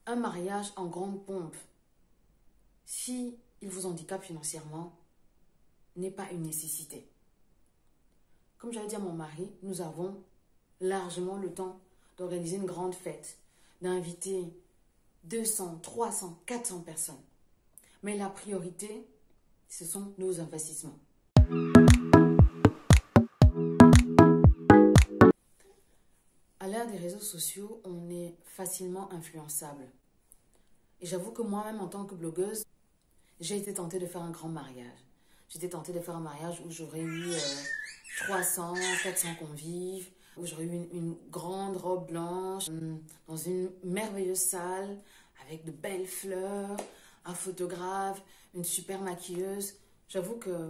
un mariage en grande pompe, si il vous handicape financièrement, n'est pas une nécessité. Comme j'avais dit à mon mari, nous avons largement le temps d'organiser une grande fête, d'inviter 200, 300, 400 personnes. Mais la priorité, ce sont nos investissements. À l'ère des réseaux sociaux, on est facilement influençable. Et j'avoue que moi-même, en tant que blogueuse, j'ai été tentée de faire un grand mariage. J'étais tentée de faire un mariage où j'aurais eu 300, 400 convives, où j'aurais eu une grande robe blanche, dans une merveilleuse salle, avec de belles fleurs, un photographe, une super maquilleuse. J'avoue que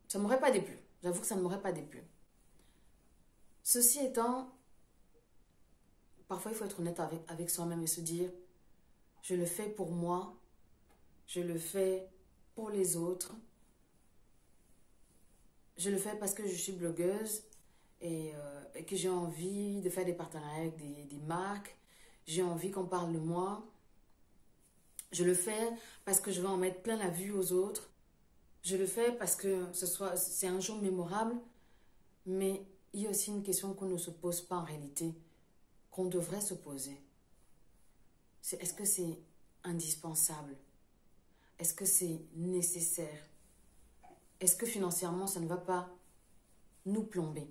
ça ne m'aurait pas déplu. J'avoue que ça ne m'aurait pas déplu. Ceci étant, parfois il faut être honnête avec soi-même et se dire, je le fais pour moi, je le fais pour les autres, je le fais parce que je suis blogueuse et que j'ai envie de faire des partenariats avec des marques, j'ai envie qu'on parle de moi, je le fais parce que je veux en mettre plein la vue aux autres, je le fais parce que c'est un jour mémorable, mais il y a aussi une question qu'on ne se pose pas en réalité, qu'on devrait se poser. Est-ce que c'est indispensable? Est-ce que c'est nécessaire? Est-ce que financièrement, ça ne va pas nous plomber?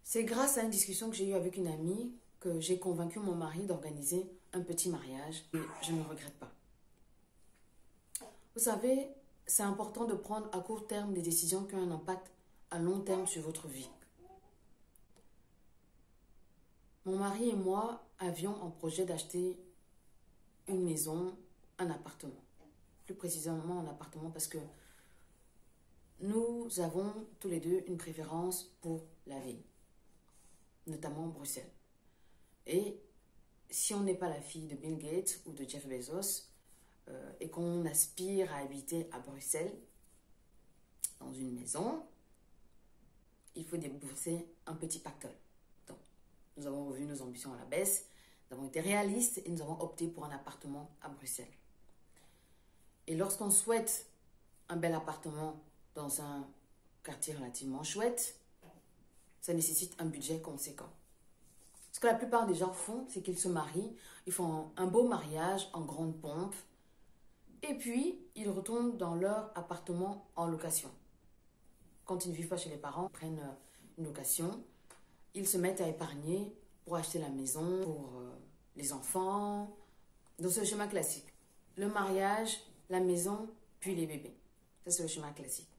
C'est grâce à une discussion que j'ai eue avec une amie que j'ai convaincu mon mari d'organiser un petit mariage et je ne regrette pas. Vous savez, c'est important de prendre à court terme des décisions qui ont un impact à long terme sur votre vie. Mon mari et moi avions en projet d'acheter une maison, un appartement. Plus précisément un appartement parce que nous avons tous les deux une préférence pour la ville, notamment Bruxelles. Et si on n'est pas la fille de Bill Gates ou de Jeff Bezos et qu'on aspire à habiter à Bruxelles, dans une maison, il faut débourser un petit pactole. Donc, nous avons revu nos ambitions à la baisse, nous avons été réalistes et nous avons opté pour un appartement à Bruxelles. Et lorsqu'on souhaite un bel appartement dans un quartier relativement chouette, ça nécessite un budget conséquent. Ce que la plupart des gens font, c'est qu'ils se marient, ils font un beau mariage en grande pompe, et puis ils retournent dans leur appartement en location. Quand ils ne vivent pas chez les parents, ils prennent une location, ils se mettent à épargner pour acheter la maison, pour les enfants. Donc c'est le schéma classique. Le mariage, la maison, puis les bébés. Ça c'est le schéma classique.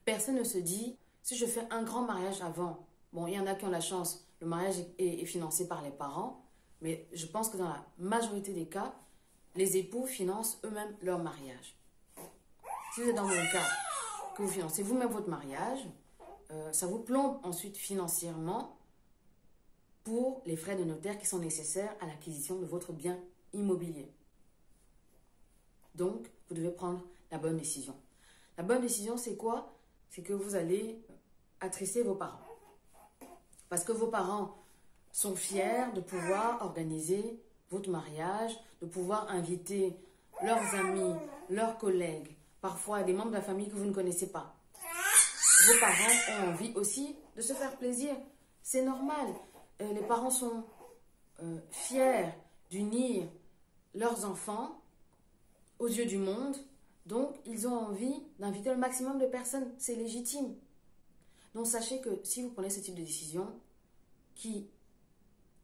Personne ne se dit, si je fais un grand mariage avant, bon, il y en a qui ont la chance, le mariage est financé par les parents, mais je pense que dans la majorité des cas, les époux financent eux-mêmes leur mariage. Si vous êtes dans mon cas, que vous financez vous-même votre mariage, ça vous plombe ensuite financièrement pour les frais de notaire qui sont nécessaires à l'acquisition de votre bien immobilier. Donc, vous devez prendre la bonne décision. La bonne décision, c'est quoi? C'est que vous allez attrisser vos parents. Parce que vos parents sont fiers de pouvoir organiser votre mariage, de pouvoir inviter leurs amis, leurs collègues, parfois des membres de la famille que vous ne connaissez pas. Vos parents ont envie aussi de se faire plaisir. C'est normal. Les parents sont fiers d'unir leurs enfants aux yeux du monde. Donc, ils ont envie d'inviter le maximum de personnes. C'est légitime. Donc, sachez que si vous prenez ce type de décision, qui,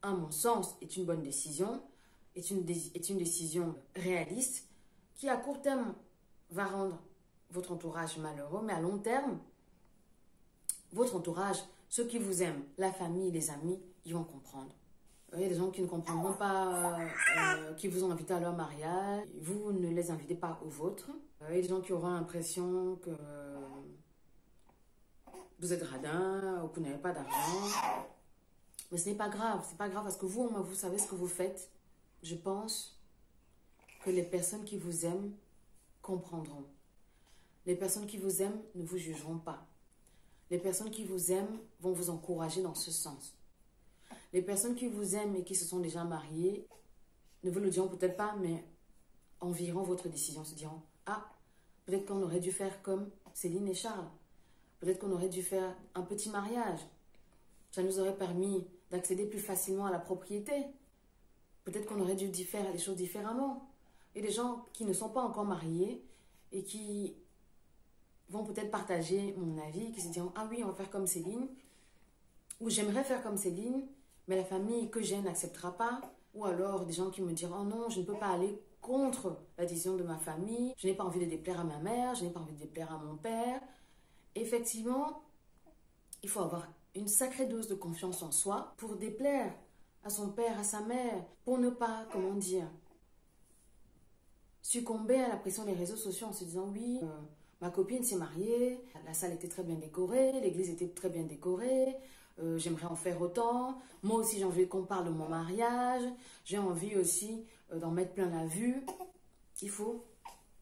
à mon sens, est une bonne décision, est une décision réaliste, qui à court terme va rendre votre entourage malheureux, mais à long terme, votre entourage, ceux qui vous aiment, la famille, les amis, ils vont comprendre. Il y a des gens qui ne comprendront pas, qui vous ont invité à leur mariage, vous ne les invitez pas au vôtre. Il y a des gens qui auront l'impression que vous êtes radin ou que vous n'avez pas d'argent. Mais ce n'est pas grave, c'est pas grave parce que vous, vous savez ce que vous faites. Je pense que les personnes qui vous aiment comprendront. Les personnes qui vous aiment ne vous jugeront pas. Les personnes qui vous aiment vont vous encourager dans ce sens. Les personnes qui vous aiment et qui se sont déjà mariées ne vous le diront peut-être pas, mais environ votre décision, se diront, ah, peut-être qu'on aurait dû faire comme Céline et Charles. Peut-être qu'on aurait dû faire un petit mariage. Ça nous aurait permis d'accéder plus facilement à la propriété. Peut-être qu'on aurait dû faire les choses différemment. Et des gens qui ne sont pas encore mariés et qui vont peut-être partager mon avis, qui se diront, ah oui, on va faire comme Céline, ou j'aimerais faire comme Céline, mais la famille que j'ai n'acceptera pas. Ou alors des gens qui me diront, oh non, je ne peux pas aller contre la décision de ma famille, je n'ai pas envie de déplaire à ma mère, je n'ai pas envie de déplaire à mon père. Effectivement, il faut avoir une sacrée dose de confiance en soi pour déplaire à son père, à sa mère, pour ne pas, comment dire, succomber à la pression des réseaux sociaux en se disant, oui, ma copine s'est mariée, la salle était très bien décorée, l'église était très bien décorée, j'aimerais en faire autant, moi aussi j'ai envie qu'on parle de mon mariage, j'ai envie aussi d'en mettre plein la vue. Il faut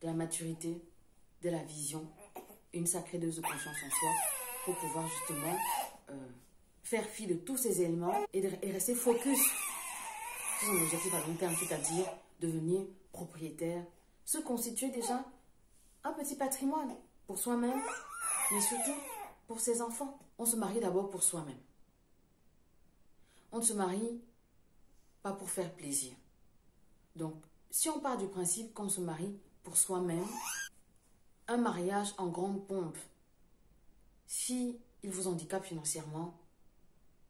de la maturité, de la vision, une sacrée dose de confiance en soi pour pouvoir justement faire fi de tous ces éléments et rester focus sur son objectif à long terme, c'est-à-dire devenir propriétaire, se constituer déjà un petit patrimoine pour soi-même, mais surtout pour ses enfants. On se marie d'abord pour soi-même. On ne se marie pas pour faire plaisir. Donc, si on part du principe qu'on se marie pour soi-même, un mariage en grande pompe, si il vous handicape financièrement,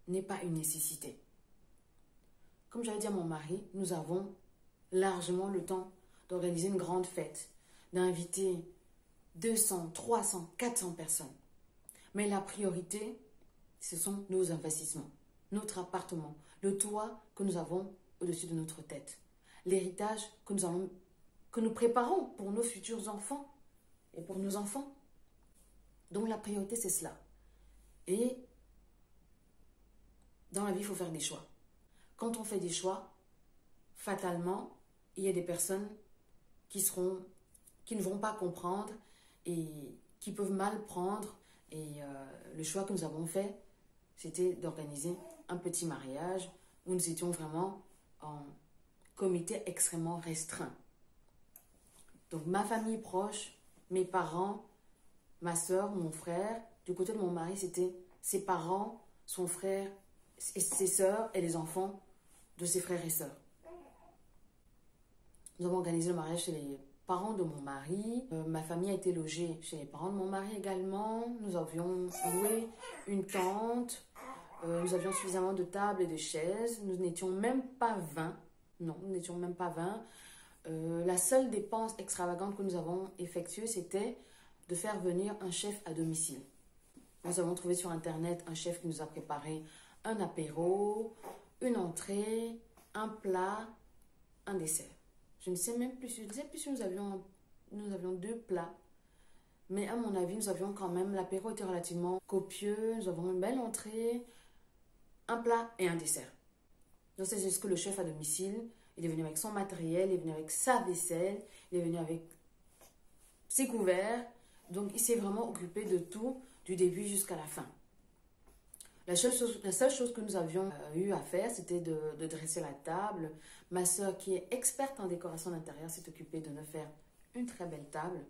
n'est pas une nécessité. Comme j'avais dit à mon mari, nous avons largement le temps d'organiser une grande fête, d'inviter 200, 300, 400 personnes. Mais la priorité, ce sont nos investissements, notre appartement, le toit que nous avons au-dessus de notre tête, l'héritage que nous préparons pour nos futurs enfants et pour nos enfants. Donc la priorité, c'est cela. Et dans la vie, il faut faire des choix. Quand on fait des choix, fatalement, il y a des personnes qui ne vont pas comprendre et qui peuvent mal prendre. Et le choix que nous avons fait, c'était d'organiser un petit mariage où nous étions vraiment en comité extrêmement restreint. Donc ma famille proche, mes parents, ma soeur, mon frère, du côté de mon mari, c'était ses parents, son frère, ses soeurs et les enfants de ses frères et sœurs. Nous avons organisé le mariage chez les parents de mon mari. Ma famille a été logée chez les parents de mon mari également. Nous avions loué une tente. Nous avions suffisamment de tables et de chaises. Nous n'étions même pas 20. Non, nous n'étions même pas 20. La seule dépense extravagante que nous avons effectuée, c'était de faire venir un chef à domicile. Nous avons trouvé sur Internet un chef qui nous a préparé un apéro, une entrée, un plat, un dessert. Je ne sais même plus, je ne sais plus si nous avions 2 plats. Mais à mon avis, nous avions quand même, l'apéro était relativement copieux. Nous avons une belle entrée, un plat et un dessert. Donc c'est juste que le chef à domicile, il est venu avec son matériel, il est venu avec sa vaisselle, il est venu avec ses couverts. Donc il s'est vraiment occupé de tout, du début jusqu'à la fin. La seule chose que nous avions eu à faire, c'était de dresser la table. Ma soeur, qui est experte en décoration d'intérieur, s'est occupée de nous faire une très belle table.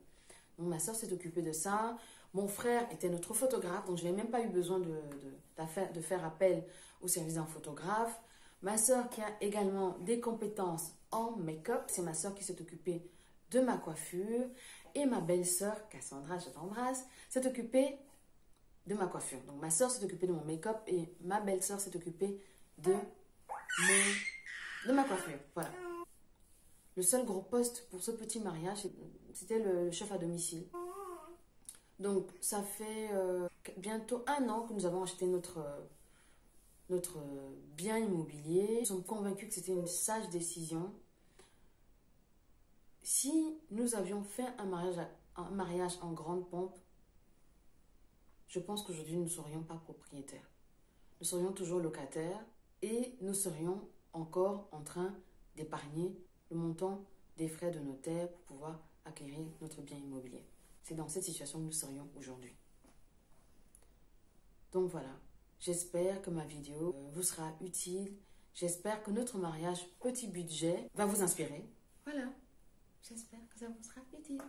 Donc, ma soeur s'est occupée de ça. Mon frère était notre photographe, donc je n'ai même pas eu besoin de faire appel au service d'un photographe. Ma soeur, qui a également des compétences en make-up, c'est ma soeur qui s'est occupée de ma coiffure. Et ma belle-sœur, Cassandra, je t'embrasse, s'est occupée de ma coiffure. Donc ma soeur s'est occupée de mon make-up et ma belle-sœur s'est occupée de ma coiffure. Voilà. Le seul gros poste pour ce petit mariage, c'était le chef à domicile. Donc ça fait bientôt 1 an que nous avons acheté notre bien immobilier. Nous sommes convaincus que c'était une sage décision. Si nous avions fait un mariage en grande pompe, je pense qu'aujourd'hui, nous ne serions pas propriétaires. Nous serions toujours locataires et nous serions encore en train d'épargner le montant des frais de notaire pour pouvoir acquérir notre bien immobilier. C'est dans cette situation que nous serions aujourd'hui. Donc voilà, j'espère que ma vidéo vous sera utile. J'espère que notre mariage petit budget va vous inspirer. Voilà, j'espère que ça vous sera utile.